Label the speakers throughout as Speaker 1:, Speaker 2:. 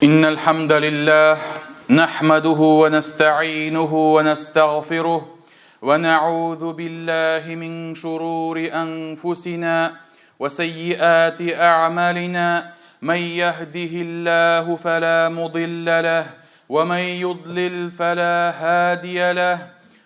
Speaker 1: إن الحمد لله نحمده ونستعينه ونستغفره ونعوذ بالله من شرور أنفسنا وسيئات أعمالنا من يهده الله فلا مضل له ومن يضلل فلا هادي له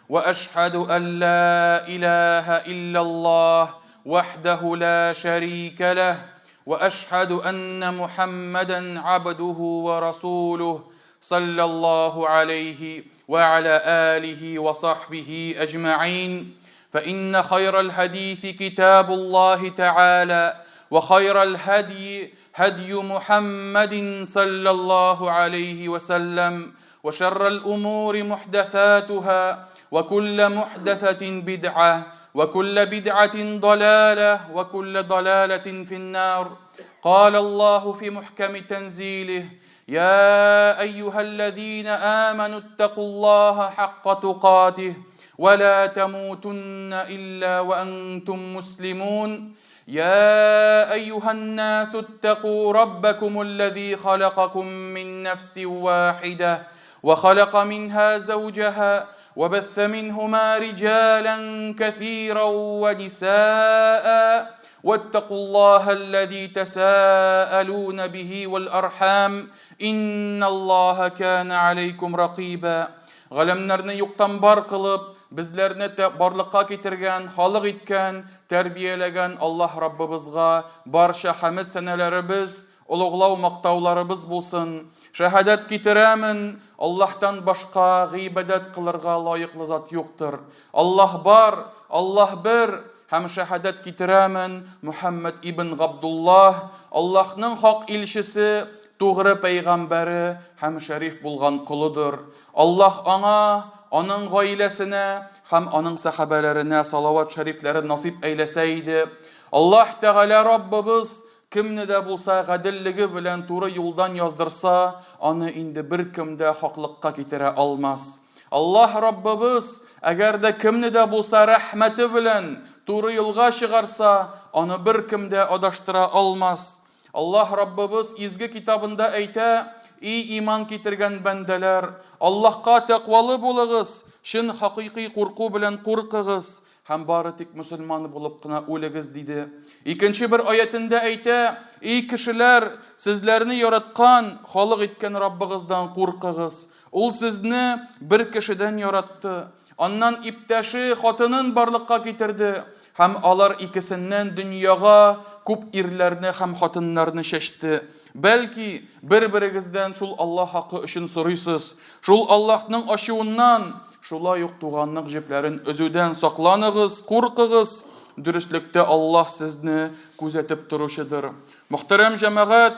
Speaker 1: وأشهد أن لا إله إلا الله وحده لا شريك له وأشهد أن محمدًا عبده ورسوله صلى الله عليه وعلى آله وصحبه أجمعين فإن خير الحديث كتاب الله تعالى وخير الهدي هدي محمد صلى الله عليه وسلم وشر الأمور محدثاتها وكل محدثة بدعة وكل بدعة ضلالة وكل ضلالة في النار. قال الله في محكم تنزيله: يا أيها الذين آمنوا اتقوا الله حق تقاته ولا تموتن إلا وأنتم مسلمون. يا أيها الناس اتقوا ربكم الذي خلقكم من نفس واحدة وخلق منها زوجها وبث منهما رجالا كثيرا ونساء واتقوا الله الذي تساءلون به والأرحام إن الله كان عليكم رقيبا. Галәмнәрне юктан бар кылып, безләрне барлыкка китергән, халык иткән, тәрбияләгән Аллаһ Раббыбызга барча хәмд сәнәләребез, улуглау мактауларыбыз булсын. Шәһадәт китерәмен, Аллаһтан башка гыйбадәт кылырга лаеклы зат юктыр. Аллаһ бар, Аллаһ бер. Һәм шәһадәт китерәмен, Мухаммад ибн Габдуллаһ Аллаһның хак илчесе, тугры пәйгамбәре һәм шәриф булган кулыдыр. Аллаһ аңа, аның гаиләсенә һәм аның сахабаларына салават шәрифләрен насип әйләсә иде. Аллаһ Тәгалә Раббыбыз кемне дә булса гаделлеге белән туры юлдан яздырса, аны инде беркем дә хаклыкка китерә алмас. Аллаһ Раббыбыз әгәр дә кемне дә булса рәхмәте белән туры юлга чыгарса, аны беркем дә адаштыра алмас. Аллаһ Раббыбыз изге китабында әйтә: "И иман китергән бәндәләр, Аллаһка тәкъвалы булыгыз, шин хакыйкый курку белән куркыгыз һәм бары тик мусульман булып кына үлегез" диде. Икенче бер аятында әйтә: "И кешеләр, сезләрне яраткан, халык иткән Раббыгыздан куркыгыз. Ул сезне бер кешедән яратты, аннан иптәше хатынын барлыкка китерде һәм алар икесеннән дөньяга күп ирләрне һәм хатыннарны чәчте. Бәлки бер-берегездән шул Аллаһ хакы өчен сорыйсыз. Шул Аллаһның ачуыннан, шулай ук туганлык җепләрен өзүдән сакланыгыз, куркыгыз. Дөрестлектә Аллаһ сезне күзәтеп торучыдыр." Мөхтәрәм җәмәгать,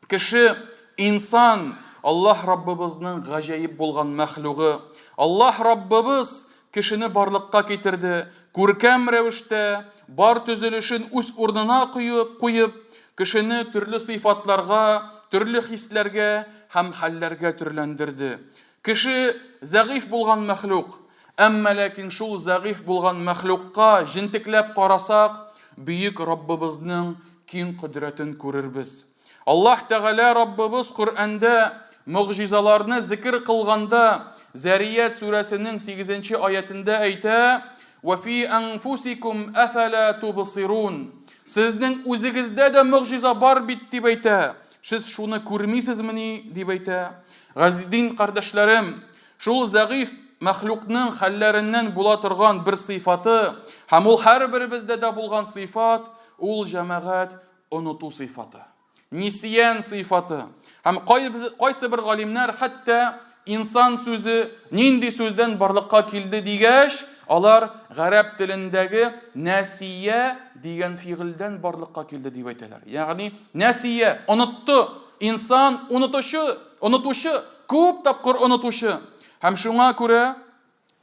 Speaker 1: кеше, инсан Аллаһ Раббыбызның гаҗәеп булган мәхлугы. Аллаһ Раббыбыз кешене барлыкка китерде, күркәм рәвештә, бар төзелешен үз урынына куеп, кешене төрле сыйфатларга, төрле хисләргә һәм хәлләргә төрләндерде. Кеше зәгыйф булган мәхлук. Әмма ләкин шул зәгыйф булган мәхлукка җентекләп карасак, бөек Раббыбызның киң кодрәтен күрербез. Аллаһ Тәгалә Раббыбыз Коръәндә мөгъҗизаларны зикр кылганда, Зарiyat сүрәсенең 8-нче аятында әйтә: "Ва фи анфусикум афала тубсирун." Сезнең үзегездә дә мөгъҗиза бар бит дип әйтә. Сез шуны күрмисезмени дип әйтә. Газидин кардәшләрем, шул зәгыйф мәхлукның хәлләреннән була торган бер сыйфаты, һәм ул һәрберебездә дә булган сыйфат, ул җәмәгать оныту сыйфаты, нисиян сыйфаты. Һәм кайсы бер галимнәр хәтта инсан сүзе нинди сүздән барлыкка килде дигәч, алар гарәп телендәге насия дигән фигыльдән барлыкка килде дип әйтәләр. Ягъни насия, онытты, инсан онытучы, күп тапкыр онытучы. Һәм шуңа күрә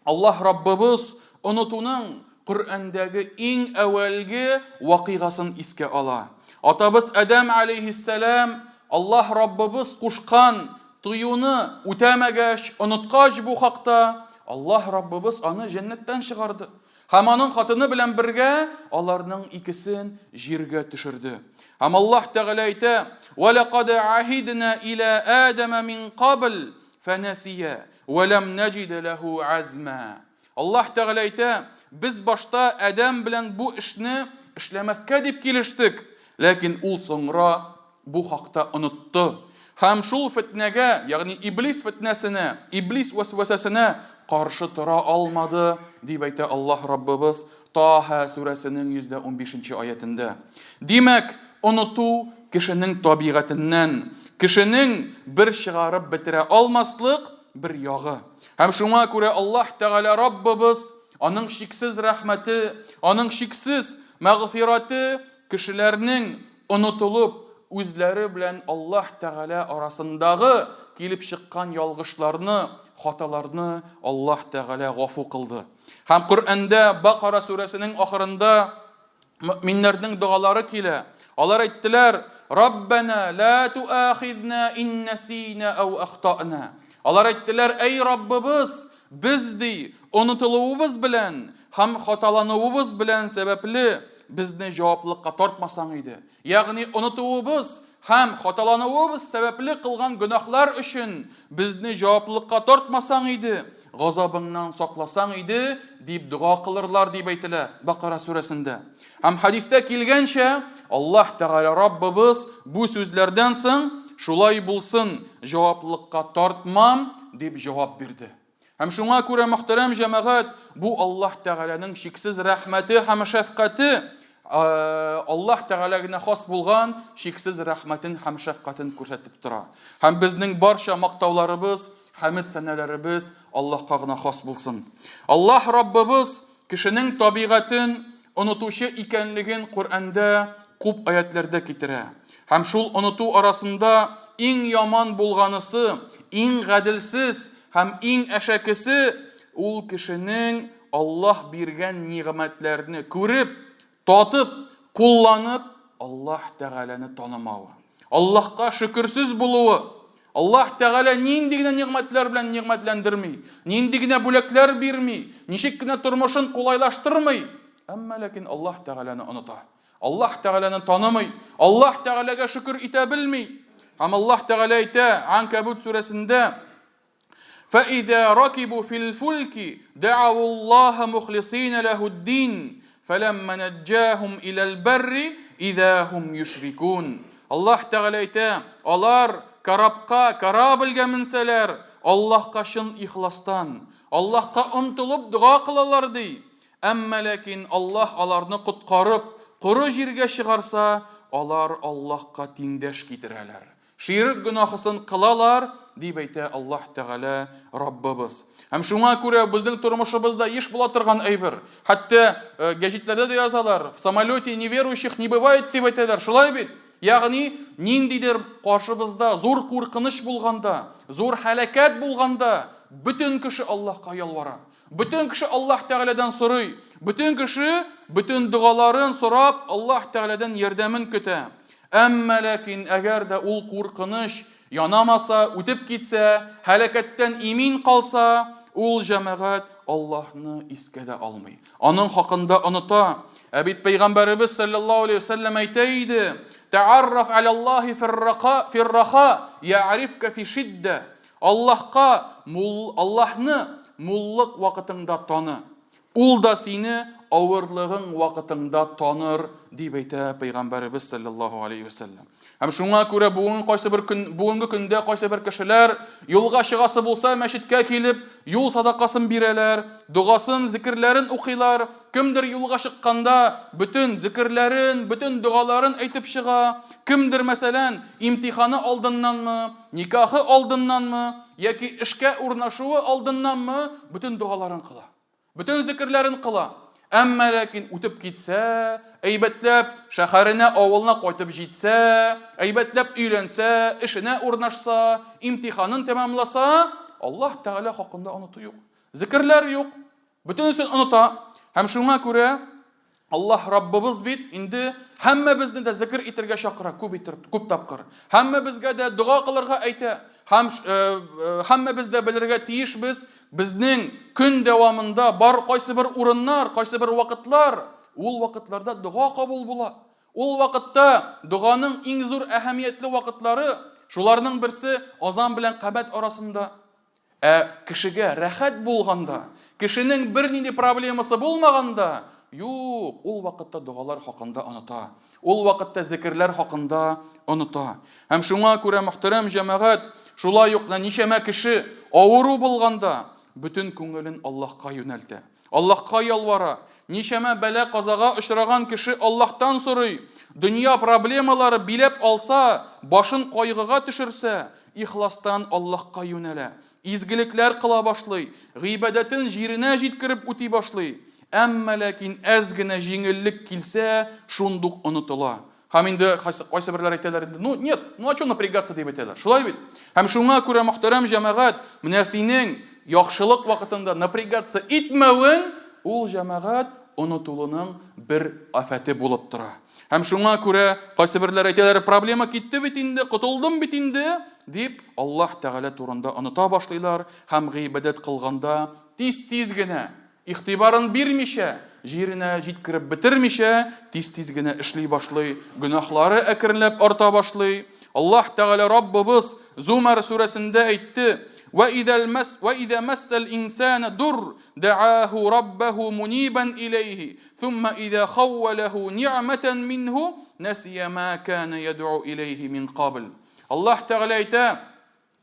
Speaker 1: Аллаһ Раббыбыз онытуның Коръәндәге иң әвәлге вакыйгасын искә ала. Атабыз Адам алейхиссалам Аллаһ Раббыбыз кушкан туюны үтәмәгәч, оныткач бу хакта, Аллаһ Раббыбыз аны җәннәттән чыгарды. Һәм аның хатыны белән бергә аларның икесен җиргә төшерде. Һәм Аллаһ Тәгалә әйтә: وَلَقَدْ عَهِدْنَا إِلَى آدَمَ مِنْ قَبْلِ فَنَسِيَ وَلَمْ نَجِدْ لَهُ عَزْمًا. Аллаһ Тәгалә әйтә, без башта Адәм белән бу эшне эшләмәскә дип килештек, ләкин ул соңра бу хакта онытты. Һәм шул фитнәгә, ягъни иблис фитнәсенә, иблис вәсвәсәсенә каршы тора алмады, дип әйтә Аллаһ Раббыбыз Таха сүрәсенең 115-нче аятында. Димәк, оныту кешенең табигатеннән, кешенең бер чыгарып бетерә алмаслык бер ягы. Һәм шуңа күрә Аллаһ Тәгалә Раббыбыз, аның шиксез рәхмәте, аның шиксез мәгъфираты кешеләрнең онытылып, үзләре белән Аллаһ Тәгалә арасындагы килеп чыккан ялгышларны, хаталарны Аллаһ Тәгалә гафу кылды. Һәм Коръәндә Бакара сүрәсенең ахырында мөэминнәрнең дугалары килә. Алар әйттеләр: "Раббана ла туахидна ин насина ау ахтана." Алар әйттеләр: "Эй Раббыбыз, без ди онытылуыбыз белән һәм хаталануыбыз белән сәбәпле безне җаваплыкка тартмасаң иде." Ягъни онытуыбыз һәм хаталануыбыз сәбәпле кылган гөнаһлар өчен безне җаваплыкка тартмасаң иде, газабыңнан сакласаң иде, дип дуа кылырлар дип әйтелә Бакара сүрәсендә. Һәм хадистә килгәнчә, Аллаһ Тәгалә Раббыбыз бу сүзләрдән соң шулай булсын, җаваплыкка тартмам дип җавап бирде. Һәм шуңа күрә, мөхтәрәм җәмәгать, бу Аллаһ Тәгаләнең шиксез рәхмәте һәм шәфкате, Аллаһ Тәгалә генә хас булган шиксез рәхмәтен һәм шәфкатен күрсәтеп тора. Һәм безнең барча мактауларыбыз, хәмид сәнәләребез Аллаһка гына хас булсын. Аллаһ Раббыбыз кешенең табигатен онытучы икәнлеген Коръәндә күп аятләрдә китерә. Һәм шул оныту арасында иң яман булганысы, иң гаделсез һәм иң әшәкесе ул кешенең Аллаһ биргән нигъмәтләрне күреп, татып, кулланып, Аллаһ Тәгаләне танымавы. Аллаһка шөкерсез булуы. Аллаһ Тәгалә нинди генә нигъмәтләр белән нигъмәтләндерми, нинди генә бүләкләр бирми, ничек кенә тормышын кулайлаштырмый. Әмма ләкин Аллаһ Тәгаләне оныта. Аллаһ Тәгаләне танымый, Аллаһ Тәгаләгә шөкер итә белми. Һәм Аллаһ Тәгалә әйтә Анкабут сүрәсендә: "Фаиза ракибу фил фулки дa'u Аллаһа мухлисина лаху ад-дин, фаламма наджахум илал барри иза хум юшрикун." Аллаһ Тәгалә әйтә: алар карабка, корабльгә менсәләр, Аллаһка шын ихластан, Аллаһка омтылып дуа кылалар ди. Әмма ләкин Аллаһ аларны коткарып, куры җиргә чыгарса, алар Аллаһка тиңдәш китерәләр. Ширк гөнаһысын кылалар, дип әйтә Аллаһ Тәгалә Раббыбыз. Һәм шуңа күрә безнең тормышыбызда еш була торган әйбер. Хәтта гәҗитләрдә дә язалар: "В самолете неверующих не бывает", дип әйтәләр. Шулай бит? Ягъни ниндидер каршыбызда зур куркыныч булганда, зур һәлакәт булганда, бөтен кеше Аллаһка ялвара. Бөтен кеше Аллаһ Тәгаләдән сорый. Бөтен кеше бөтен дугаларын сорап Аллаһ Тәгаләдән ярдәмен көтә. Әмма ләкин әгәр дә ул куркыныч янамаса, үтеп китсә, һәлакәттән имин калса, ул җәмәгать Аллаһны искә дә алмый. Аның хакында оныта. Бит Пәйгамбәрбез саллаллаһу алейхи ва саллям әйтә иде: "Тәарраф аляллаһи фир-раха я'рифка фи шидда." Аллаһка, Аллаһны муллык вакытыңда таны. Ул да сине авырлыгың вакытыңда таныр, дип әйтә Пәйгамбәрбез саллаллаһу алейхи ва саллям. Һәм шуңа күрә бүгенге көндә кайсы бер кешеләр юлга чыгасы булса, мәчеткә килеп, юл садакасын бирәләр, дугасын, зикрләрен укыйлар. Кемдер юлга чыкканда бөтен зикрләрен, бөтен дугаларын әйтеп чыга. Кемдер мәсәлән имтиханы алдыннанмы, никахы алдыннанмы, яки эшкә урнашуы алдыннанмы, бөтен дугаларын кыла. Бөтен зикрләрен кыла. Әмма ләкин үтеп китсә, әйбәтләп шәһәренә, авылына кайтып җитсә, әйбәтләп өйләнсә, эшенә урнашса, имтиханын тәмамласа, Аллаһ Тәгалә хакында оныту юк. Зикрләр юк. Бөтенсен оныта. Һәм шуңа күрә Аллаһ Раббыбыз бит инде һәммәбезне дә зикр итәргә чакыра, күп тапкыр. Һәммәбезгә дә дуа кылырга әйтә. Һәм һәммәбез дә белергә тиешбез, безнең көн дәвамында бар кайсы бер урыннар, кайсы бер вакытлар, ул вакытларда дуа кабул була. Ул вакытта дуганың иң зур әһәмиятле вакытлары, шуларның берсе азан белән кабат арасында. Кешегә рәхәт булганда, кешенең бернинди проблемасы булмаганда, юк, ул вакытта дугалар хакында оныта. Ул вакытта зикрләр хакында оныта. Һәм шуңа күрә мөхтәрәм җәмәгать, шулай ук ничәмә кеше авыру булганда бүтән күңелен Аллаһка юнәлтә. Аллаһка ялвара. Ничәмә бәла казага очраган кеше Аллаһтан сорый. Дөнья проблемалары биләп алса, башын кайгыга төшерсә, ихластан Аллаһка юнәлә. Изгелекләр кыла башлый, гыйбадәтен җиренә җиткереп үти башлый. Әмма ләкин әз генә җиңеллек килсә, шундук онытыла. Һәм инде кайсы берләр әйтәләр инде, нет, а чё напрягаться дип әйтәләр. Шулай бит. Һәм шуңа күрә мөхтәрәм җәмәгать, менә синең яхшылык вакытында напрягаться итмәвең, ул җәмәгать онытылуның бер афаты булып тора. Һәм шуңа күрә кайсы берләр әйтәләр, проблема китте бит инде, котылдым бит инде, дип Аллаһ Тәгалә турында оныта башлыйлар һәм гыйбадәт кылганда тиз-тиз генә игътибарын бирмичә, җиренә җиткереп бетермичә, тиз-тиз генә эшли башлый, гөнаһлары әкренләп арта башлый. Аллаһ Тәгалә Раббыбыз Зумар сүрәсендә әйтте: وَإِذَا مَسَّ الْإِنسَانَ دُرٌّ دَعَاهُ رَبَّهُ مُنِيبًا إِلَيْهِ ثُمَّ إِذَا خَوَّلَهُ نِعْمَةً مِنْهُ نَسِيَ مَا كَانَ يَدْعُو إِلَيْهِ مِنْ قَبْلُ. Аллаһ Тәгалә әйтә: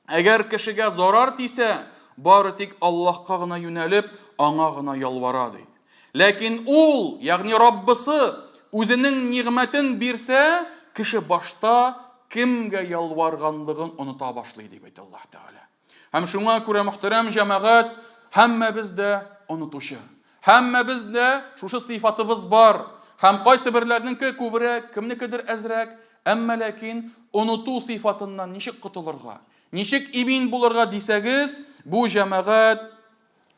Speaker 1: әгәр кешегә зарар тисә, бары тик Аллаһка гына юнәлеп, аңа гына ялвара ди. Ләкин ул, ягъни Раббысы, үзенең ниғмәтен бирсә, кеше башта кемгә ялварганлыгын оныта башлый дип әйтә Аллаһ Тәгалә. Һәм шуңа күрә мөхтәрәм җәмәгать, һәммәбез дә онытучы. Һәммәбез дә шушы сыйфатыбыз бар. Һәм кайсы берләрнеңке күбрәк, кемнекедер әзрәк, әмма ләкин оныту сыйфатыннан ничек котылырга, ничек имин булырга дисәгез, бу җәмәгать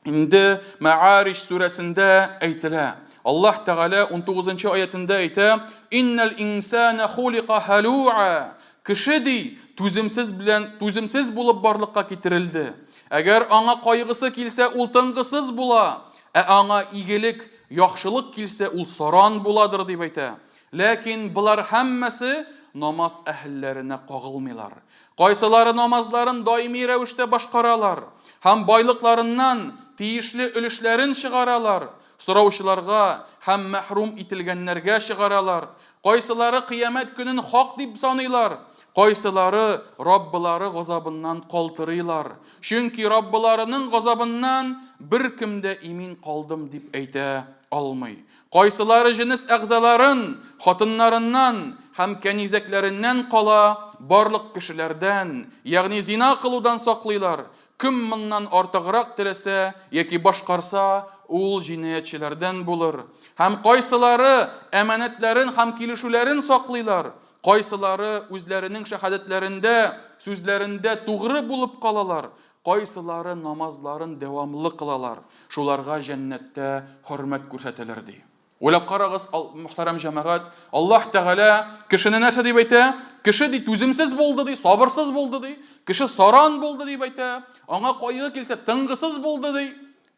Speaker 1: инде Мәгарij сүрәсендә әйтелә. Аллаһ Тәгалә 19-нчы аятында әйтә: «Иннал инсана хулиqa халу'a». Кеше ди түземсез булып барлыкка китерелде. Әгәр аңа кайгысы килсә, ул тынгысыз була. Аңа игелек, яхшылык килсә, ул саран буладыр дип әйтә. Ләкин булар һәммәсе намаз әһелләренә кагылмыйлар. Кайсылары намазларын даими рәвештә башкаралар һәм байлыкларыннан тиешле өлешләрен чыгаралар. Сораучыларга һәм мәхрум ителгәннәргә чыгаралар. Кайсылары кыямәт көнен хак дип саныйлар. Кайсылары Раббылары газабыннан калтырыйлар. Чөнки Раббыларының газабыннан беркем дә имин калдым дип әйтә алмый. Кайсылары җинес әгъзаларын, хатыннарыннан һәм кәнизәкләреннән кала, барлык кешеләрдән, ягъни зина кылудан саклыйлар. Кем моннан артыграк теләсә яки башкарса, ул җинаятьчеләрдән булыр. Һәм кайсылары әманәтләрен һәм килешүләрен саклыйлар. Кайсылары үзләренең шәһадәтләрендә, сүзләрендә тугры булып калалар. Кайсылары намазларын дәвамлы кылалар. Шуларга җәннәттә хөрмәт күрсәтәләр ди. Уйлап карагыз, мөхтәрәм җәмәгать, Аллаһ Тәгалә кешене нәрсә дип әйтә? Кеше ди түземсез булды ди, сабырсыз булды ди. Кеше саран булды дип әйтә. Аңа кайгы килсә, тынгысыз булды ди.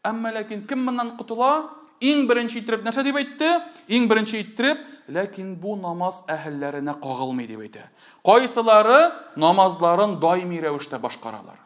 Speaker 1: Әмма ләкин кем моннан котыла? Иң беренче иттереп нәрсә дип әйтте? Иң беренче иттереп, ләкин бу намаз әһелләренә кагылмый дип әйтә. Кайсылары намазларын даими рәвештә башкаралар.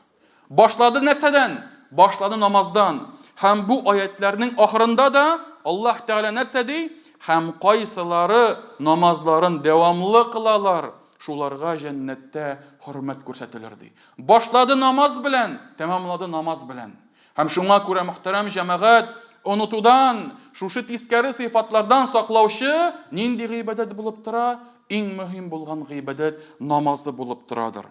Speaker 1: Башлады нәрсәдән? Башлады намаздан. Һәм бу аятларның ахырында да Аллаһ Тәгалә нәрсә ди? Һәм кайсылары намазларын дәвамлы кылалар, шуларга җәннәттә хөрмәт күрсәтелер ди. Башлады намаз белән, тәмамлады намаз белән. Һәм шуңа күрә мөхтәрәм җәмәгать, онытудан, шушы тискәре сыйфатлардан саклаучы нинди гыйбадәт булып тора? Иң мөһим булган гыйбадәт намазлы булып торадыр.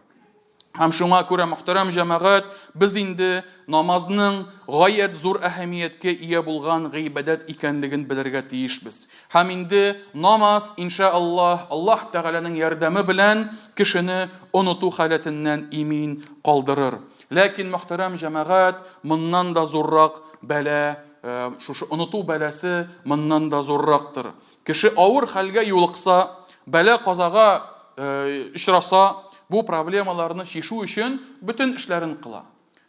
Speaker 1: Һәм шуңа күрә мөхтәрәм җәмәгать, без инде намазның гаять зур әһәмияткә ия булган гыйбадәт икәнлеген белергә тиешбез. Һәм инде намаз, иншааллаһ, Аллаһ Тәгаләнең ярдәме белән кешене оныту халәтеннән имин калдырыр. Ләкин мөхтәрәм җәмәгать, моннан да зуррак бәла, шушы оныту бәләсе моннан да зуррактыр. Кеше авыр хәлгә юлыкса, бәла казага очраса, бу проблемаларны шишу өчен бүтән эшләрен кыла.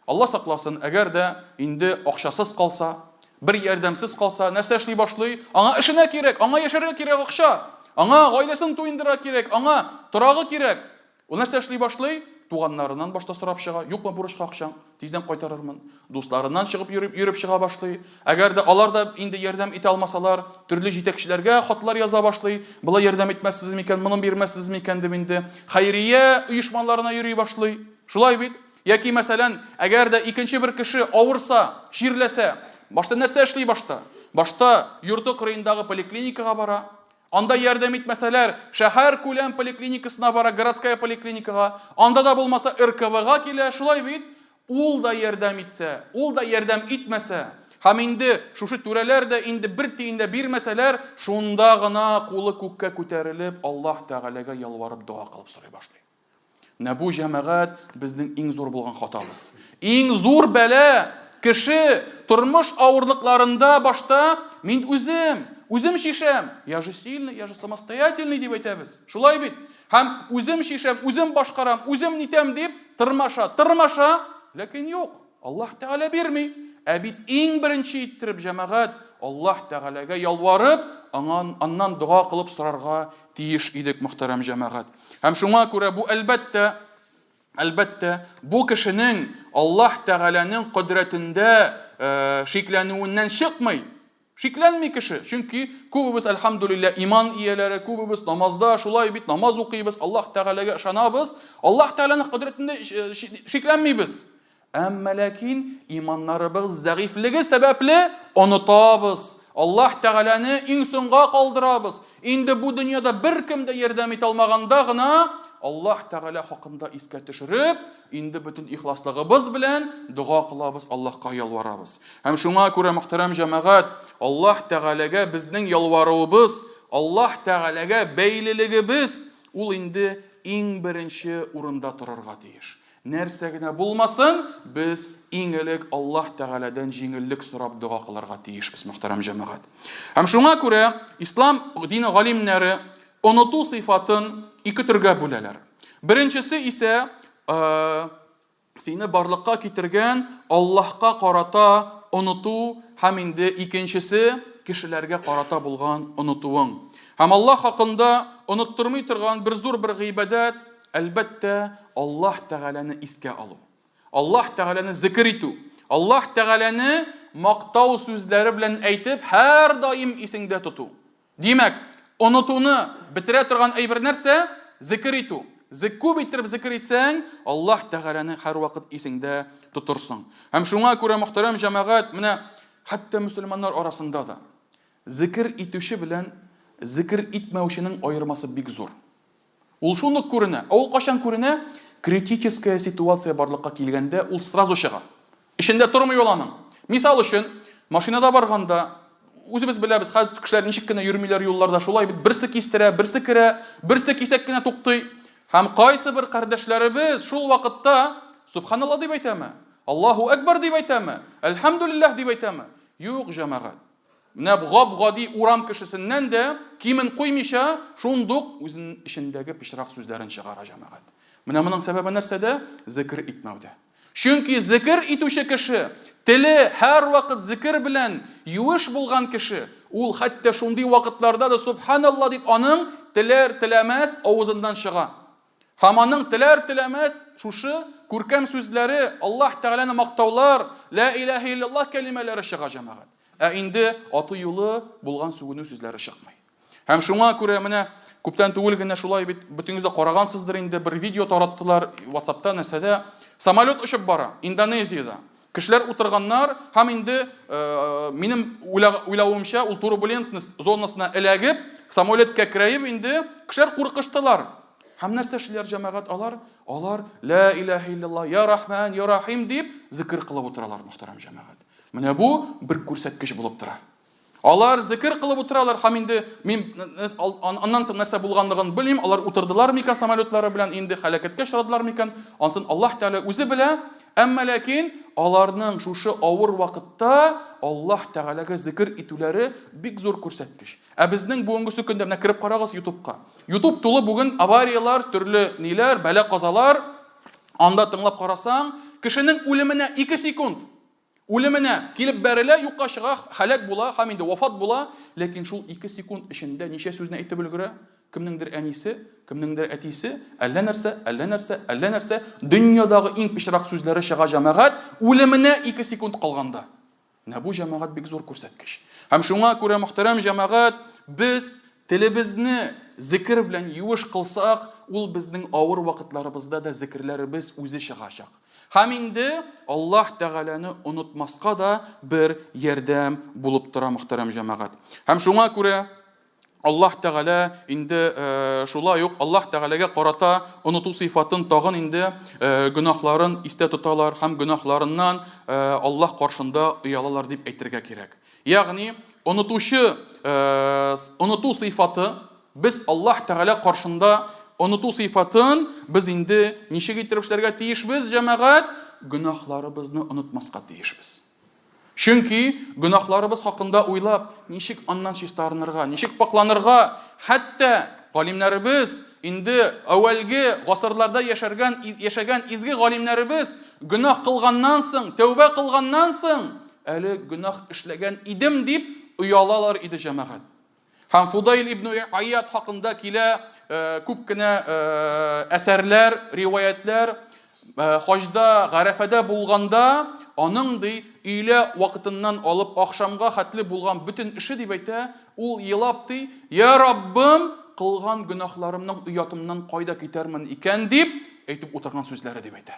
Speaker 1: Алла сакласын, әгәр дә инде акчасыз калса, бер ярдәмсез калса, нәрсә эшли башлый? Аңа эшенә кирәк, аңа яшәргә кирәк акча. аңа гаиләсен туендыра кирәк, аңа торагы кирәк. Ул нәрсә эшли башлый? Туганнарыннан башта сорап чыга. Юкмы бурычка акчаң? Тиздән кайтарырмын. Дусларыннан чыгып йөреп чыга башлый. Әгәр дә алар да инде ярдәм итә алмасалар, төрле җитәкчеләргә хатлар яза башлый. Булай ярдәм итмәссез микән, моны бирмәссез микән дип инде хәйрия оешмаларына йөри башлый. Шулай бит? Яки мәсәлән, әгәр дә икенче бер кеше авырса, чирләсә, башта нәрсә эшли башта? Башта йорты кырыендагы поликлиникага бара. Анда ярдәм итмәсәләр, шәһәр күләм поликлиникасына бара, городская поликлиникага. Анда да булмаса РКВга килә, шулай бит? Ул да ярдәм итсә, ул да ярдәм итмәсә, һәм инде шушы түрәләр дә инде бер тиен дә бирмәсәләр, шунда гына кулы күккә күтәрелеп, Аллаһ Тәгаләгә ялварып дуа кылып сорый башлый. Менә бу җәмәгать безнең иң зур булган хатабыз. Иң зур бәла кеше тормыш авырлыкларында башта мин үзем шишәм. Я же сильный, я же самостоятельный дип әйтәбез. Шулай бит. Һәм үзем шишәм, үзем башкарам, үзем нитәм дип тырмаша, ләкин юк. Аллаһ Тәгалә бирми. Ә бит иң беренче иттереп җәмәгать Аллаһ Тәгаләгә ялварып, аннан дуа кылып сорарга тиеш идек, мөхтәрәм җәмәгать. Һәм шуңа күрә бу әлбәттә бу кешенең Аллаһ Тәгаләнең кодрәтендә шикләнүеннән чыкмый. Шикләнми кеше. Чөнки күбебез әлхәмдүлилләh иман ияләре, күбебез намазда шулай бит, намаз укыйбыз, Аллаһ Тәгаләгә ышанабыз, Аллаһ Тәгаләнең кодрәтендә шикләнмибез. Әмма ләкин иманнарыбыз зәгыйфлеге сәбәпле онытабыз. Аллаһ Тәгаләне иң соңга калдырабыз. Инде бу дөньяда беркем дә ярдәм итә алмаганда гына Аллаһ Тәгалә хакында искә төшереп, инде бөтен ихласлыгыбыз белән дуа кылабыз, Аллаһка ялварабыз. Һәм шуңа күрә мөхтәрәм җәмәгать, Аллаһ Тәгаләгә безнең ялваруыбыз, Аллаһ Тәгаләгә бәйлелегебез ул инде иң беренче урында торырга тиеш. Нәрсә генә булмасын, без иң элек Аллаһ Тәгаләдән җиңеллек сорап дуа кылырга тиешбез, мөхтәрәм җәмәгать. Һәм шуңа күрә ислам дине галимнәре оныту сыйфатын ике төргә бүләләр. Беренчесе исә сине барлыкка китергән Аллаһка карата оныту, һәм инде икенчесе кешеләргә карата булган онытуың. Һәм Аллаһ хакында оныттырмый торган бер зур бер гыйбадат, әлбәттә, Аллаһ Тәгаләне искә алу. Аллаһ Тәгаләне зикр итү. Аллаһ Тәгаләне мактау сүзләре белән әйтеп, һәр даим исеңдә тоту. Димәк, онытуны бетерә торган әйбер нәрсә? Зикр итү. Күп иттереп зикр итсәң, Аллаһ Тәгаләне һәр вакыт исеңдә тотырсың. Һәм шуңа күрә мөхтәрәм җәмәгать, менә хәтта мөселманнар арасында да зикр итүче белән зикр итмәүченең аермасы бик зур. Ул шуны күренә. Ул кашан күренә? Критическая ситуация барлыкка килгәндә ул сразу чыга. Ишендә тормый ул аның. Мисал өчен, машинада барганда, үзебез беләбез, хәзер кешеләр ничек кенә йөрмиләр юлларда, шулай бит берсе кистерә, берсе керә, берсе кисәк кенә туктый. Һәм кайсы бер кардәшләребез шул вакытта субханалла дип әйтәме? Аллаһу акбар дип әйтәме? Әлхәмдүлилләһ дип әйтәме? Юк, җәмәгать. Менә гади урам кешесеннән дә кимен куймыйча, шундук үзенең ишендәге пычрак сүзләрен чыгара җәмәгать. Менә моның сәбәбе нәрсәдә? Зикр итмәүдә. Чөнки зикр итүче кеше, теле һәр вакыт зикр белән юеш булган кеше, ул хәтта шундый вакытларда да субханалла дип аның теләр-теләмәс авызыннан чыга. Һәм аның теләр-теләмәс шушы күркәм сүзләре, Аллаһ Тәгаләне мактаулар, ла илаһа илляллаһ кәлимәләре чыга җәмәгать. Ә инде аты юлы булган сүгенү сүзләре чыкмый. Һәм шуңа күрә менә күптән түгел генә шулай бит бөтенегез дә карагансыздыр инде, бер видео тараттылар WhatsApp'та, нәрсәдә самолет очып бара Индонезиядә. Кешеләр утырганнар, һәм инде минем уйлавымча ул турбулентность зонасына эләгеп, самолетка кирәеп инде кешеләр куркыштылар. Һәм нәрсә эшләр җәмәгать алар? Алар ла илаһа илляллаһ, я рахман, я рахим дип зикр кылып утыралар, мөхтәрәм җәмәгать. Менә бу бер күрсәткеч булып тора. Алар зикр кылып утыралар, һәм инде мин аннан соң нәрсә булганлыгын белмим, алар утырдылар микән самолетлары белән, инде һәлакәткә очрадылар микән? Ансын Аллаһ Тәгалә үзе белә, әмма ләкин аларның шушы авыр вакытта Аллаһ Тәгаләгә зикр итүләре бик зур күрсәткеч. Ә безнең бүгенге көндә менә кирип карагыз YouTube'ка. YouTube тулы бүген авариялар, төрле ниләр, бәла казалар. Анда тыңлап карасаң, кешенең үлеменә 2 секунд. Үлеменә килеп бәрелә, юкка чыга, һәлак була, һәм инде вафат була, ләкин шул 2 секунд эчендә ничә сүзне әйтеп өлгерә? Кемнеңдер әнисе, кемнеңдер әтисе, әллә нәрсә, дөньядагы иң пичрак сүзләре чыга җәмәгать, үлеменә 2 секунд калганда. Менә бу җәмәгать бик зур күрсәткеч. Һәм шуңа күрә, мөхтәрәм җәмәгать, без телебезне зикр белән юеш кылсак, ул безнең авыр вакытларыбызда да зикрләребез үзе чыгачак. Һәм инде Аллаһ Тәгаләне онытмаска да бер ярдәм булып тора, мөхтәрәм җәмәгать. Һәм шуңа күрә Аллаһ Тәгалә инде шулай ук Аллаһ Тәгаләгә карата оныту сыйфатын тагын инде гөнаһларын истә тоталар һәм гөнаһларыннан Аллаһ каршында уялалар дип әйтергә кирәк. Ягъни оныту сыйфаты без Аллаһ Тәгалә каршында оныту сыйфатын без инде ничек итеп эшләргә тиешбез, җәмәгать? Гөнаһларыбызны онытмаска тиешбез. Чөнки гөнаһларыбыз хакында уйлап, ничек аннан чистарынырга, ничек пакланырга, хәтта галимнәребез инде әүвәлге гасырларда яшәгән изге галимнәребез гөнаһ кылганнан соң, тәүбә кылганнан соң, әле гөнаһ эшләгән идем дип уялалар иде, җәмәгать. Һәм Фудайл ибн Айяд хакында килә күп кенә әсәрләр, риваятләр, хаҗда, Гарәфәдә булганда, аның өйлә вакытыннан алып ахшамга хәтле булган бөтен эше дип әйтә, ул елап ди: "Я Раббым, кылган гөнаһларымның уятымнан кайда китәрмен икән" дип әйтеп утырган сүзләре дип әйтә.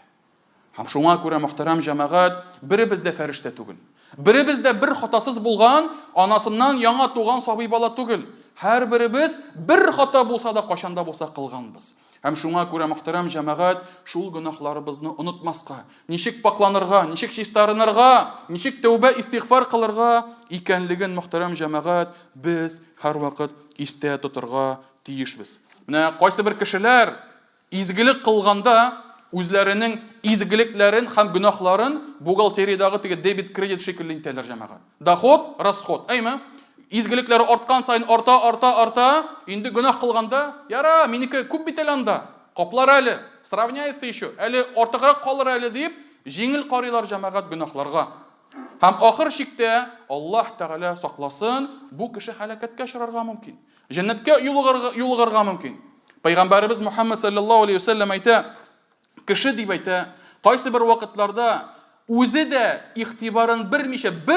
Speaker 1: Һәм шуңа күрә, мөхтәрәм җәмәгать, беребез дә фәрештә түгел. Беребез дә бер хатасыз булган, анасыннан яңа туган сабый бала түгел. Һәрберебез бер хата булса да кашанда булса кылганбыз. Һәм шуңа күрә, мөхтәрәм җәмәгать, шул гөнаһларыбызны онытмаска, ничек пакланырга, ничек чистарынырга, ничек тәүбә истигъфар кылырга икәнлеген, мөхтәрәм җәмәгать, без һәрвакыт истә тотырга тиешбез. Менә кайсы бер кешеләр изгелек кылганда үзләренең изгелекләрен һәм гөнаһларын бухгалтериядагы теге дебет кредит шикелле итәләр, җәмәгать. Доход, расход, әйме? Изгелекләре арткан сайын арта, инде гөнаһ кылганда, яра, минеке күп бит әле анда, каплар әле, сравняется еще, әле артыграк калыр әле дип, җиңел карыйлар, җәмәгать, гөнаһларга. Һәм ахыр чиктә, Аллаһ Тәгалә сакласын, бу кеше һәлакәткә очрарга мөмкин. Җәннәткә юлыгарга мөмкин. Пәйгамбәрбез Мөхәммәд саллаллаһу алейхи ва саллям әйтә, кеше дип әйтә, кайсы бер вакытларда үзе дә игътибарын бер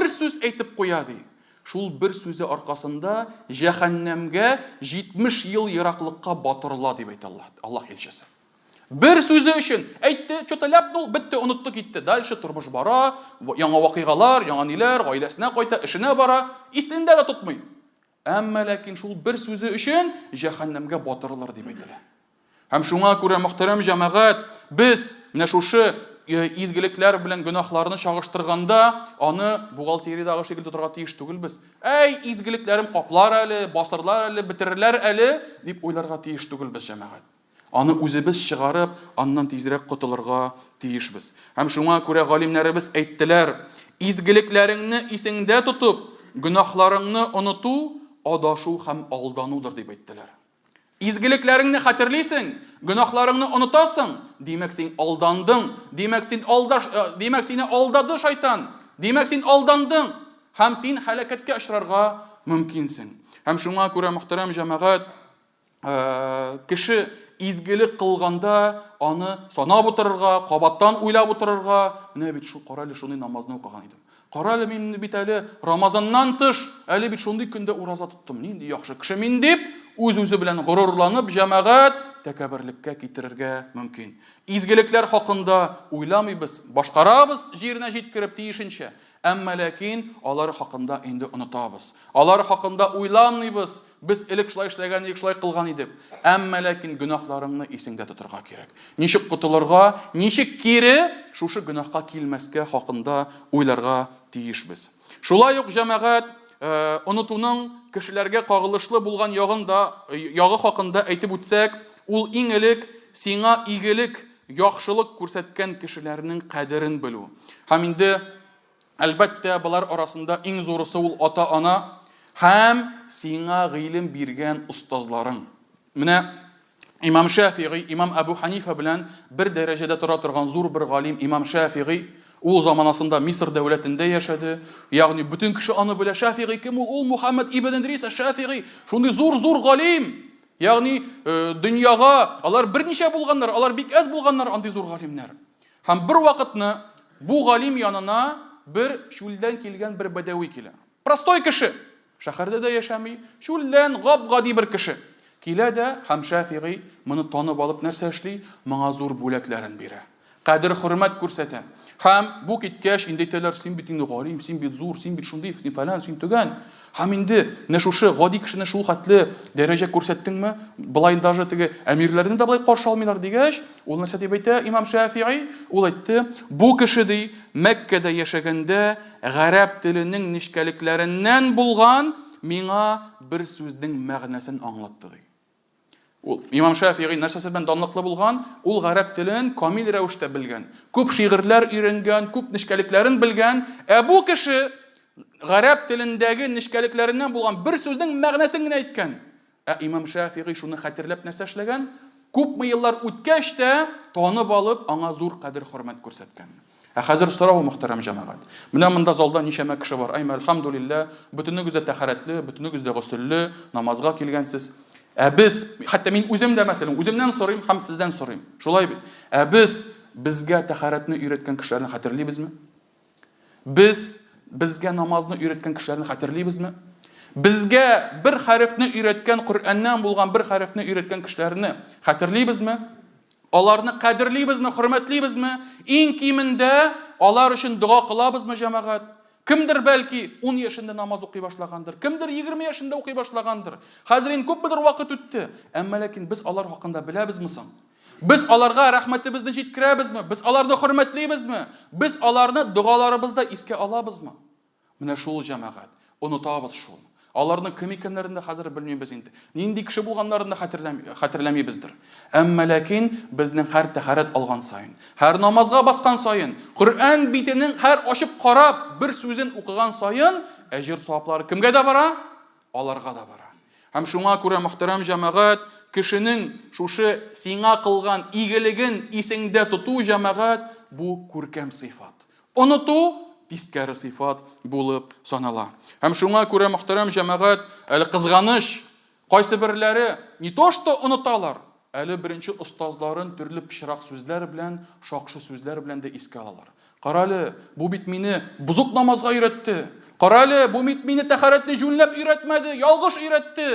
Speaker 1: сүз әйтеп куя ди. Шул бер сүзе аркасында җәһәннәмгә 70 ел ераклыкка батырыла дип әйтә Аллаһ илчесе. Бер сүзе өчен әйтте, чоталап дул, бетте, онытты, китте. Дальше тормыш бара, яңа вакыйгалар, яңа ниләр, гаиләсенә кайта, эшенә бара, истендә дә тотмый. Әмма ләкин шул бер сүзе өчен җәһәннәмгә батырылыр дип әйтелә. Һәм шуңа күрә, мөхтәрәм җәмәгать, без менә шушы изгелекләр белән гөнаһларны чагыштырганда, аны бухгалтериядагы шикелле тотарга тиеш түгелбез. Әй, изгелекләрем каплар әле, басырлар әле, бетерерләр әле дип уйларга тиеш түгелбез, җәмәгать. Аны үзебез чыгарып, аннан тизрәк котылырга тиешбез. Һәм шуңа күрә галимнәребез әйттеләр: изгелекләреңне исеңдә тотып, гөнаһларыңны оныту адашу һәм алданудыр дип әйттеләр. Изгелекләреңне хәтерлисең, гөнаһларыңны онытасың, димәк син алдандың, димәк сине алдады шайтан, димәк син алдандың, һәм син һәлакәткә очрарга мөмкинсең. Һәм шуңа күрә, мөхтәрәм җәмәгать, кеше изгелек кылганда аны санап утырырга, кабаттан уйлап утырырга, менә бит шул каралы шуны намазны укыган идем. Каралы мин бит әле Рамазаннан тыш, әле бит шундый көндә ураза тоттым. Нинди яхшы кеше мин дип, үз-үзе белән горурланып, җәмәгать тәкәбберлеккә китерергә мөмкин. Изгелекләр хакында уйламыйбыз, башкарабыз җиренә җиткереп тиешенчә. Әмма ләкин алар хакында инде онытабыз. Алар хакында уйламыйбыз. Без элек шулай эшләгән, шулай кылган идек. Әмма ләкин гөнаһларыңны исеңдә тотырга кирәк. Ничек котылырга, ничек кире шушы гөнаһка килмәскә хакында уйларга тиешбез. Шулай ук, җәмәгать, онытуның кешеләргә кагылышлы булган ягы хакында әйтеп үтсәк, ул иң элек сиңа игелек, яхшылык күрсәткән кешеләрнең кадерен белү. Һәм инде әлбәттә булар арасында иң зурысы ул ата-ана һәм сиңа гыйлем биргән устазларың. Менә Имам Шафиғи, Имам Абу Ханифа белән бер дәрәҗәдә тора торган зур бер галим Имам Шафиғи, Ул заманасында Мисыр дәүләтендә яшәде. Ягъни бүтән кеше аны белә. Шафигый кем ул? Ул Мухаммад ибн Идрис аш-Шафигый. Шундый зур галим. Ягъни дөньяга алар берничә булганнар, алар бик әз булганнар андый зур галимнәр. Һәм бер вакытны бу галим янына бер чүлдән килгән бер бәдәви килә. Простой кеше. Шәһәрдә дә яшәми, чүлдән гап-гади бер кеше. Килә дә һәм Шафигый моны танып алып нәрсә эшли? Моңа зур бүләкләрен бирә. Кадер хөрмәт күрсәтә. Һәм бу киткәч инде әйтәләр, син бит инде галим, син бит зур, син бит шундый, син фалан, син төгән. Һәм инде менә шушы гади кешене шул хәтле дәрәҗә күрсәттеңме? Болай даже теге әмирләрне дә болай каршы алмыйлар дигәч, ул нәрсә дип әйтә Имам Шафигый? Ул әйтте, бу кеше ди Мәккәдә яшәгәндә гарәп теленең нишкәлекләреннән булган миңа бер сүзнең мәгънәсен аңлатты ди. Ул Имам Шафигый нәрсәсе белән данлыклы булган? Ул гарәп телен камил рәвештә белгән. Күп шигырьләр өйрәнгән, күп нишкәлекләрен белгән. Бу кеше гарәп телендәге нишкәлекләреннән булган бер сүзнең мәгънәсен генә әйткән. Имам Шафигый шуны хәтерләп нәрсә эшләгән? Күпме еллар үткәч тә танып алып, аңа зур кадер хөрмәт күрсәткән. Хәзер сорау мөхтәрәм җәмәгать. Менә монда залда ничәмә кеше бар. Әлхәмдүлилләh, бөтенегез дә тәһарәтле, бөтенегез дә гусыллы, намазга килгәнсез. Без, хәтта мин үзем дә мәсәлән, үземнән сорыйм һәм сездән сорыйм. Шулай бит. Безгә тәһарәтне өйрәткән кешеләрне хәтерлибезме? Безгә намазны өйрәткән кешеләрне хәтерлибезме? Безгә бер хәрефне өйрәткән, Коръәннән булган бер хәрефне өйрәткән кешеләрне хәтерлибезме? Аларны кадерлибезме, хөрмәтлибезме? Иң кимендә алар өчен дуа кылабызмы, җәмәгать? Кемдер бәлки 10 яшендә намаз укый башлагандыр, кемдер 20 яшендә укый башлагандыр. Хәзер күп бер вакыт үтте. Әмма ләкин без алар хакында беләбезме соң? Без аларга рәхмәтебезне җиткерәбезме? Без аларны хөрмәтлибезме? Без аларны дуаларыбызда искә алабызмы? Менә шул җәмәгать. Онытабыз шул. Аларны кем икәннәрен дә хәзер белмибез инде. Нинди кеше булганнарын да хәтерләмибездер. Әмма ләкин безнең һәр тәһарәт алган сайын, һәр намазга баскан сайын, Коръән битенең һәр ачып карап бер сүзен укыган сайын, әҗир саваплары кемгә дә бара? Аларга да бара. Һәм шуңа күрә мөхтәрәм җәмәгать, кешенең шушы сиңа кылган игелеген исеңдә тоту җәмәгать, бу күркәм сыйфат. Оныту тискәре сыйфат булып санала. Һәм шуңа күрә мөхтәрәм җәмәгать, әле кызганыш, кайсы берләре не то что оныталар, әле беренче остазларын төрле пычрак сүзләр белән, шакшы сүзләр белән дә искә алалар. Каралы, бу бит мине бузык намазга өйрәтте. Каралы, бу бит мине тәһарәтне җүнләп өйрәтмәде, ялгыш өйрәтте.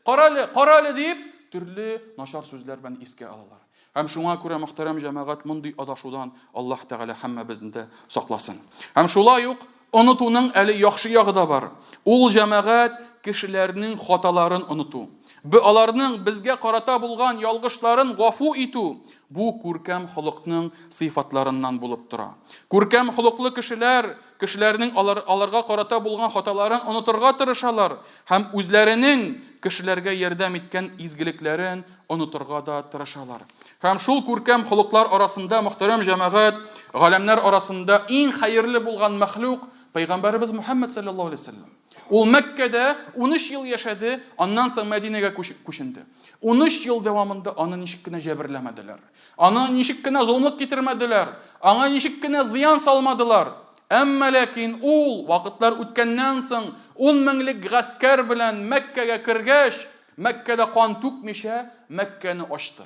Speaker 1: Каралы дип төрле начар сүзләр белән искә алалар. Һәм шуңа күрә мөхтәрәм җәмәгать, мондый адашудан Аллаһ Тәгалә һәммәбезне дә сакласын. Һәм шулай ук онытуның әле яхшы ягы да бар. Ул җәмәгать кешеләрнең хаталарын оныту. Аларның безгә карата булган ялгышларын гафу итү. Бу күркәм холыкның сыйфатларыннан булып тора. Күркәм холыклы кешеләрнең аларга карата булган хаталарын онытырга тырышалар һәм үзләренең кешеләргә ярдәм иткән изгелекләрен онытырга да тырышалар. Һәм шул күркәм холыклар арасында мөхтәрәм җәмәгать, галәмнәр арасында иң хәерле булган мәхлук Пәйгамбәрбез Мухаммад саллаллаһу алейһи ва саллям. Ул Мәккәдә 13 ел яшәде, аннан соң Мәдинәгә күченде. 13 ел дәвамында аны ничек кенә җәберләмәделәр. Аны ничек кенә зулымлык китермәделәр. Аңа ничек кенә зыян салмадылар. Әмма ләкин ул вакытлар үткәннән соң 10 меңлек гаскәр белән Мәккәгә кергәч, Мәккәдә кан түкмичә Мәккәне ачты.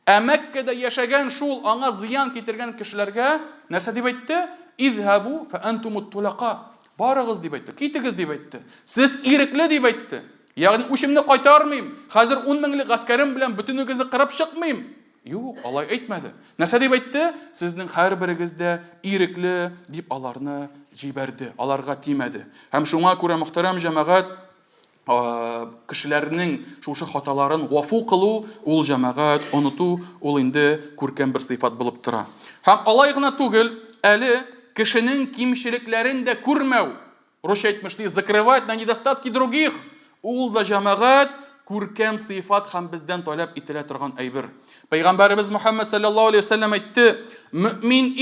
Speaker 1: Мәккәдә яшәгән шул аңа зыян китергән кешеләргә нәрсә дип әйтте? Изһабу фа антумут тулаqa. Барыгыз дип әйтте, китегез дип әйтте. Сез ирекле дип әйтте. Ягъни үчемне кайтармыйм. Хәзер 10 меңлек гаскәрем белән бөтенегезне кырып чыкмыйм. Юк, алай әйтмәде. Нәрсә дип әйтте? Сезнең һәрберегез дә ирекле дип аларны җибәрде. Аларга тимәде. Һәм шуңа күрә мөхтәрәм җәмәгать, кешеләрнең шушы хаталарын гафу кылу, ул җәмәгать оныту, ул инде күркәм бер сыйфат булып тора. Һәм алай гына түгел, әле кешенең кимчелекләрен дә күрмәү. Русча әйтмешли, закрывать на недостатки других. Ул да җәмәгать күркәм сыйфат һәм бездән таләп ителә торган әйбер. Пәйгамбәрбез Мухаммад саллаллаһу алейһи ва саллям әйтте: "Мөмин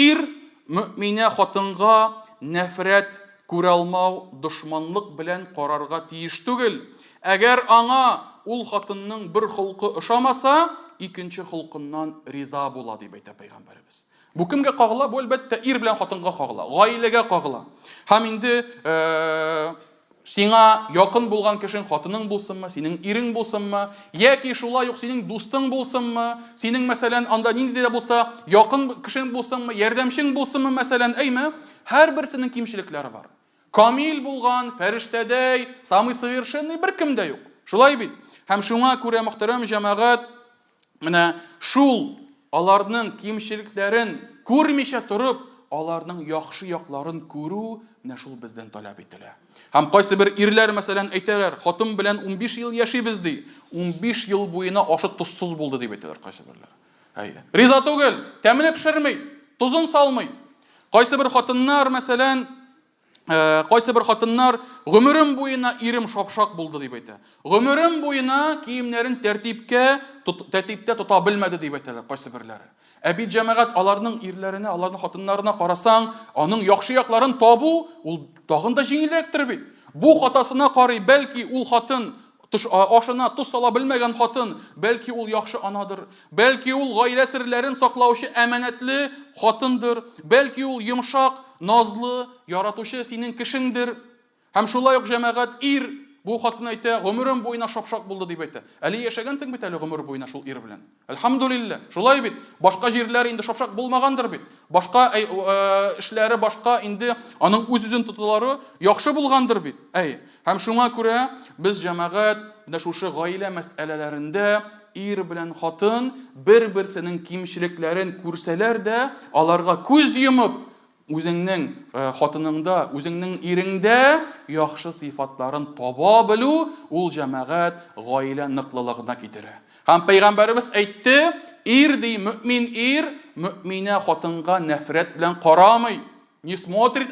Speaker 1: мөминә хатынга нәфрәт күрә алмау, дошманлык белән карарга тиеш түгел. Әгәр аңа ул хатынның бер холкы ошамаса, икенче холкыннан риза була", дип әйтә Пәйгамбәрбез. Бу кемгә кагыла? Бу әлбәттә ир белән хатынга кагыла, гаиләгә кагыла. Һәм инде сиңа якын булган кешең хатының булсынмы, синең ирең булсынмы, яки шулай ук синең дустың булсынмы, синең мәсәлән анда нинди дә булса якын кешең булсынмы, ярдәмчең булсынмы, мәсәлән, әйме, һәрберсенең кимчелекләре бар. Камил булган, фәрештәдәй, самый совершенный беркем дә юк. Шулай бит. Һәм шуңа күрә, мөхтәрәм җәмәгать, менә шул аларның кимчелекләрен күрмичә торып, аларның яхшы якларын күрү менә шул бездән таләп ителә. Һәм кайсы бер ирләр мәсәлән әйтәләр, хатын белән 15 ел яшибез ди. 15 ел буена ашы тузсыз булды дип әйтәләр кайсы берләр. Әйе. Риза түгел, тәмле пешермей, тузын салмый. Кайсы бер хатыннар мәсәлән кайсы бер хатыннар гомерем буена ирем шапшак булды дип әйтә. Гомерем буена киемнәрен тәртиптә тота белмәде дип әйтәләр кайсы берләре. Бит җәмәгать аларның ирләренә, аларның хатыннарына карасаң, аның яхшы якларын табу ул тагын да җиңелрәктер бит. Бу хатасына карый, бәлки ул хатын ашына туз сала белмәгән хатын, бәлки ул яхшы анадыр, бәлки ул гаилә серләрен саклаучы әманәтле хатындыр, бәлки ул йомшак, назлы, яратучы синең кешеңдер. Һәм шулай ук җәмәгать ир бу хатын әйтә, гомерем буена шапшак булды дип әйтә. Әле яшәгәнсең бит әле гомер буена шул ир белән. Әлхәмдүлилләh. Шулай бит. Башка җирләр инде шапшак булмагандыр бит. Башка эшләре башка инде аның үз-үзен тотулары яхшы булгандыр бит. Һәм шуңа күрә без җәмәгать менә шушы гаилә мәсьәләләрендә ир белән хатын бер-берсенең кимчелекләрен күрсәләр дә, аларга күз йомып үзеңнең хатыныңда, үзеңнең иреңдә яхшы сыйфатларын таба белү ул җәмәгать гаилә ныклылыгына китерә. Һәм Пәйгамбәрбез әйтте, ир ди, мөмин ир мөминә хатынга нәфрәт белән карамый. Не смотрит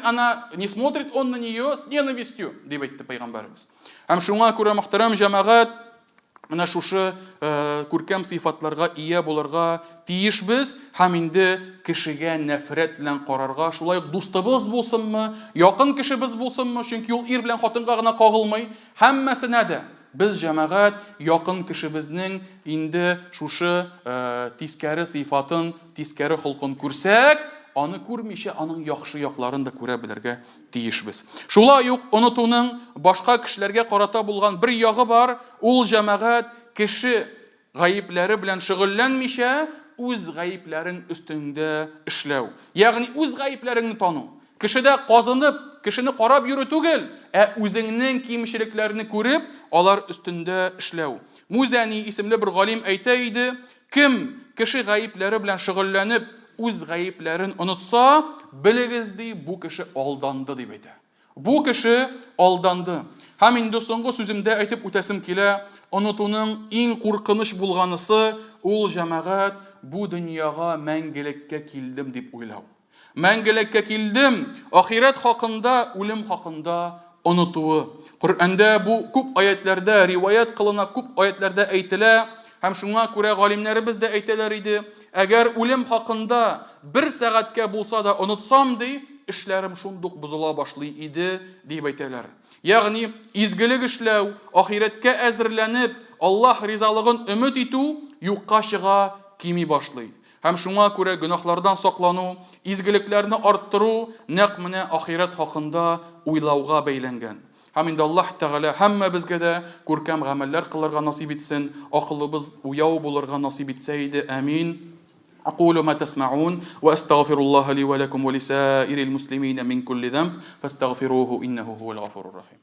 Speaker 1: он на нее с ненавистью, дип әйтте Пәйгамбәрбез. Һәм шуңа күрә, мөхтәрәм җәмәгать, менә шушы күркәм сыйфатларга ия булырга тиешбез, һәм инде кешегә нәфрәт белән карарга, шулай ук дустыбыз булсынмы, якын кешебез булсынмы, чөнки ул ир белән хатынга гына кагылмый, һәммәсенә дә без җәмәгать якын кешебезнең инде шушы тискәре сыйфатын, тискәре холкын күрсәк, аны күрмичә аның яхшы якларын да күрә белергә тиешбез. Шулай ук онытуның башка кешеләргә карата булган бер ягы бар, ул җәмәгать кеше гаипләре белән шөгыльләнмичә үз гаипләрен өстендә эшләү. Ягъни үз гаипләреңне тану. Кешедә казынып, кешене карап йөрү түгел, үзеңнең кимчелекләрне күреп, алар өстендә эшләү. Музани исемле бер галим әйтә иде, кем кеше гаипләре белән шөгыльләнеп үз гаипләрен онытса, белегез ди, бу кеше алданды дип әйтә. Бу кеше алданды. Һәм инде соңгы сүземдә әйтеп үтәсем килә, онытуның иң куркыныч булганысы ул җәмәгать бу дөньяга мәңгелеккә килдем дип уйлау. Мәңгелеккә килдем, ахират хакында, үлем хакында онытуы. Коръәндә бу күп аятларда риваят кылына, күп аятларда әйтелә, һәм шуңа күрә галимнәребез дә әйтәләр иде, әгәр үлем хакында бер сәгатькә булса да онытсам ди, эшләрем шундук бузыла башлый иде дип әйтәләр. Ягъни изгелек эшләү, ахиратка әзерләнеп, Аллаһ ризалыгын өмет итү юкка чыга, кими башлый. Һәм шуңа күрә гөнаһлардан саклану, изгелекләрне арттыру нәкъ менә ахират хакында уйлауга бәйләнгән. Һәм инде Аллаһ Тәгалә һәммәбезгә дә күркәм гамәлләр кылырга насип итсен, акылыбыз уяу булырга насип итсә иде. Амин. أقول ما تسمعون وأستغفر الله لي ولكم ولسائر المسلمين من كل ذنب فاستغفروه إنه هو الغفور الرحيم.